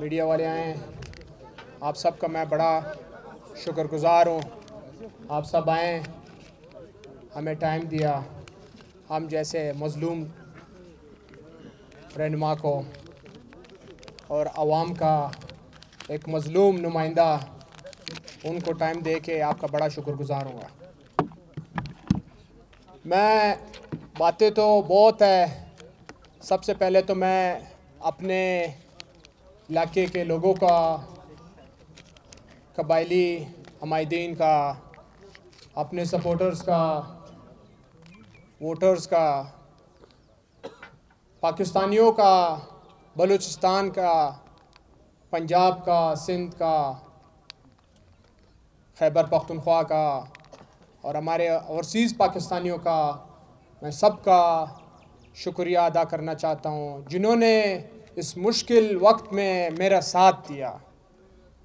Media वाले आए, आप सबका मैं बड़ा शुक्रगुज़ार हूँ। आप सब आए, हमें टाइम दिया, हम जैसे मज़लूम रहनुमा को और आवाम का एक मज़लूम नुमाइंदा उनको टाइम दे के आपका बड़ा शुक्रगुज़ार हूँगा। मैं बातें तो बहुत है। सबसे पहले तो मैं अपने इलाके के लोगों का, कबायली हमायदीन का, अपने सपोर्टर्स का, वोटर्स का, पाकिस्तानियों का, बलूचिस्तान का, पंजाब का, सिंध का, खैबर पख्तूनख्वा का और हमारे ओवरसीज़ पाकिस्तानियों का मैं सबका शुक्रिया अदा करना चाहता हूँ, जिन्होंने इस मुश्किल वक्त में मेरा साथ दिया।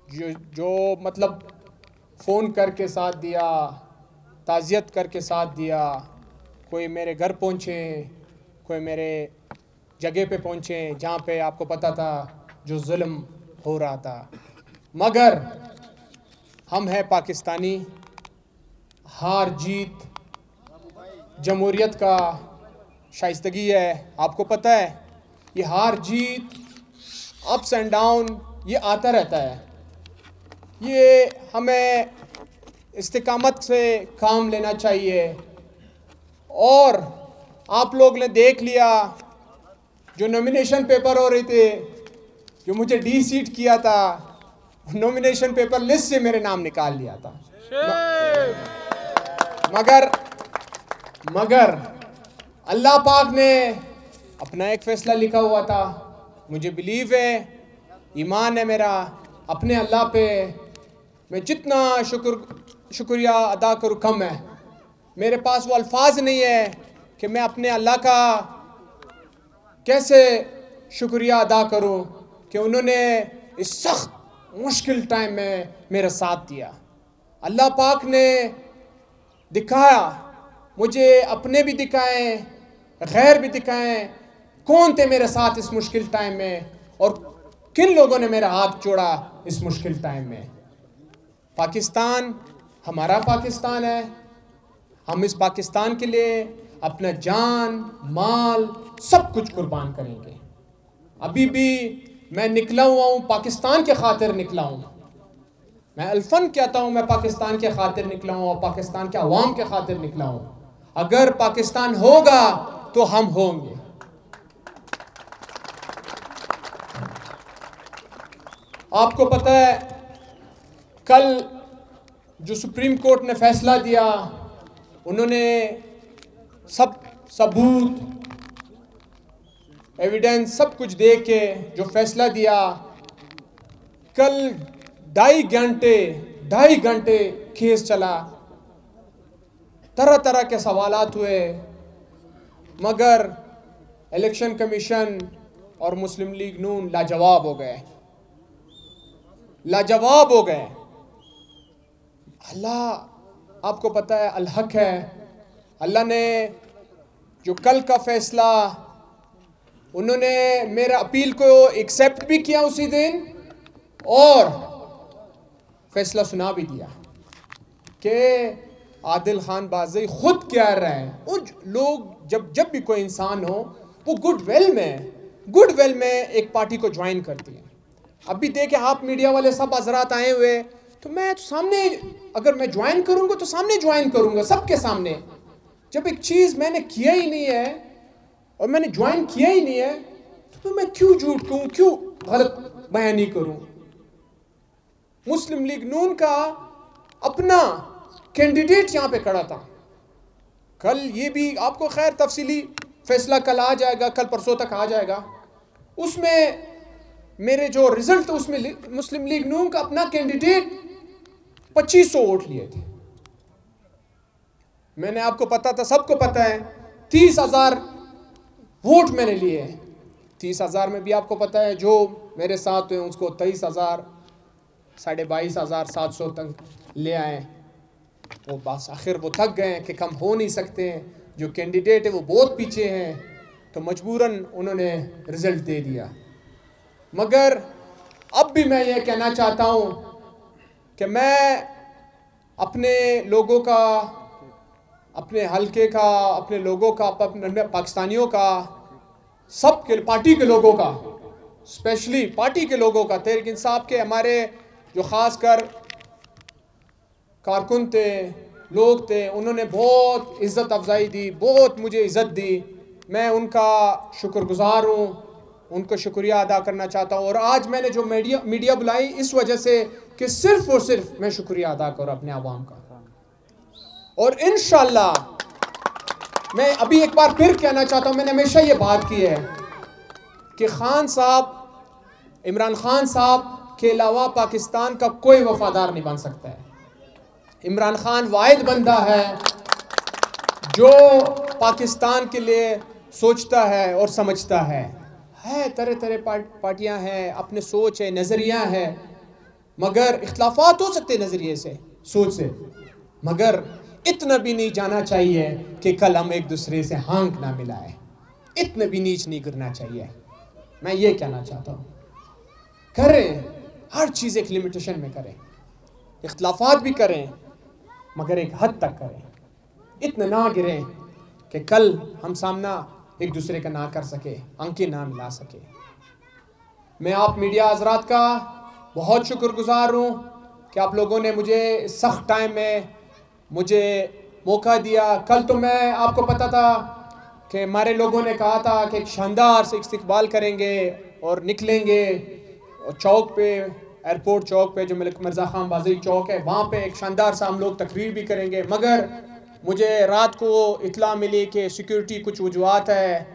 जो मतलब फ़ोन करके साथ दिया, ताज़ियत करके साथ दिया, कोई मेरे घर पहुँचे, कोई मेरे जगह पे पहुँचे जहाँ पे आपको पता था जो जुल्म हो रहा था। मगर हम हैं पाकिस्तानी, हार जीत जमहूरियत का शाइस्तगी है। आपको पता है ये हार जीत, अप्स एंड डाउन ये आता रहता है। ये हमें इस्तिकामत से काम लेना चाहिए। और आप लोग ने देख लिया जो नॉमिनेशन पेपर हो रहे थे, जो मुझे डी सीट किया था, नॉमिनेशन पेपर लिस्ट से मेरे नाम निकाल लिया था। मगर अल्लाह पाक ने अपना एक फ़ैसला लिखा हुआ था। मुझे बिलीव है, ईमान है मेरा अपने अल्लाह पे। मैं जितना शुक्रिया अदा करूँ कम है। मेरे पास वो अल्फाज नहीं है कि मैं अपने अल्लाह का कैसे शुक्रिया अदा करूँ कि उन्होंने इस सख्त मुश्किल टाइम में मेरा साथ दिया। अल्लाह पाक ने दिखाया, मुझे अपने भी दिखाएं, गैर भी दिखाएं, कौन थे मेरे साथ इस मुश्किल टाइम में और किन लोगों ने मेरा हाथ जोड़ा इस मुश्किल टाइम में। पाकिस्तान हमारा पाकिस्तान है। हम इस पाकिस्तान के लिए अपना जान, माल सब कुछ कुर्बान करेंगे। अभी भी मैं निकला हुआ हूँ, पाकिस्तान के खातिर निकला हूँ। मैं अल्फन कहता हूँ, मैं पाकिस्तान के खातिर निकला हूँ और पाकिस्तान के अवाम के खातिर निकला हूँ। अगर पाकिस्तान होगा तो हम होंगे। आपको पता है कल जो सुप्रीम कोर्ट ने फैसला दिया, उन्होंने सब सबूत, एविडेंस सब कुछ दे के जो फैसला दिया, कल 2.5 घंटे केस चला, तरह तरह के सवालात हुए, मगर इलेक्शन कमीशन और मुस्लिम लीग नून लाजवाब हो गए, लाजवाब हो गए। अल्लाह, आपको पता है अल हक है। अल्लाह ने जो कल का फैसला, उन्होंने मेरा अपील को एक्सेप्ट भी किया उसी दिन और फैसला सुना भी दिया कि आदिल खान बाज़ई खुद कह रहे हैं। उन लोग जब भी कोई इंसान हो वो गुडविल में एक पार्टी को ज्वाइन करती है। अभी देखे आप मीडिया वाले सब हजरात आए हुए, तो मैं तो सामने, अगर मैं ज्वाइन करूंगा तो सामने ज्वाइन करूंगा, सबके सामने। जब एक चीज़ मैंने किया ही नहीं है और मैंने ज्वाइन किया ही नहीं है, तो मैं क्यों झूठ कहूँ, क्यों गलत बयानी करूँ। मुस्लिम लीग नून का अपना कैंडिडेट यहाँ पे खड़ा था। कल ये भी आपको खैर तफसीली फैसला कल आ जाएगा, कल परसों तक आ जाएगा। उसमें मेरे जो रिजल्ट, उसमें मुस्लिम लीग नून का अपना कैंडिडेट 2500 वोट लिए थे। मैंने, आपको पता था, सबको पता है, 30,000 वोट मैंने लिए हैं। 30,000 में भी आपको पता है जो मेरे साथ हुए उसको 23,000, 22,700 तक ले आए। वो बस आखिर वो थक गए कि कम हो नहीं सकते हैं, जो कैंडिडेट है वो बहुत पीछे हैं, तो मजबूरन उन्होंने रिज़ल्ट दे दिया। मगर अब भी मैं ये कहना चाहता हूँ कि मैं अपने लोगों का, अपने हलके का, अपने लोगों का, अपने पाकिस्तानियों का, सब के पार्टी के लोगों का, स्पेशली पार्टी के लोगों का, तहरीक इंसाफ के हमारे जो ख़ास कर कारकुन थे, लोग थे, उन्होंने बहुत इज़्ज़त अफजाई दी, बहुत मुझे इज़्ज़त दी। मैं उनका शुक्रगुज़ार हूँ, उनको शुक्रिया अदा करना चाहता हूँ। और आज मैंने जो मीडिया बुलाई इस वजह से कि सिर्फ़ और सिर्फ मैं शुक्रिया अदा करूँ अपने आवाम का। और इंशाअल्लाह मैं अभी एक बार फिर कहना चाहता हूँ, मैंने हमेशा ये बात की है कि खान साहब, इमरान खान साहब के अलावा पाकिस्तान का कोई वफादार नहीं बन सकता है। इमरान खान वाहिद बंदा है जो पाकिस्तान के लिए सोचता है और समझता है। तरह तरह पार्टियां हैं, अपने सोच है, नज़रिया है, मगर इख्तलाफात हो सकते नज़रिए से, सोच से, मगर इतना भी नहीं जाना चाहिए कि कल हम एक दूसरे से हांक ना मिलाए, इतना भी नीच नहीं गिरना चाहिए। मैं ये कहना चाहता हूँ, करें हर चीज़ एक लिमिटेशन में करें, इख्तलाफात भी करें मगर एक हद तक करें, इतना ना गिरें कि कल हम सामना एक दूसरे का ना कर सके, अंके ना मिला सके। मैं आप मीडिया हज़रात का बहुत शुक्रगुज़ार हूँ कि आप लोगों ने मुझे सख्त टाइम में मुझे मौका दिया। कल तो मैं, आपको पता था कि हमारे लोगों ने कहा था कि एक शानदार से इस्तकबाल करेंगे और निकलेंगे और चौक पे, एयरपोर्ट चौक पे जो मलिक मिर्ज़ा खान बाज़री चौक है, वहाँ पे एक शानदार सा हम लोग तकरीर भी करेंगे। मगर मुझे रात को इत्ला मिली कि सिक्योरिटी कुछ वजूहात है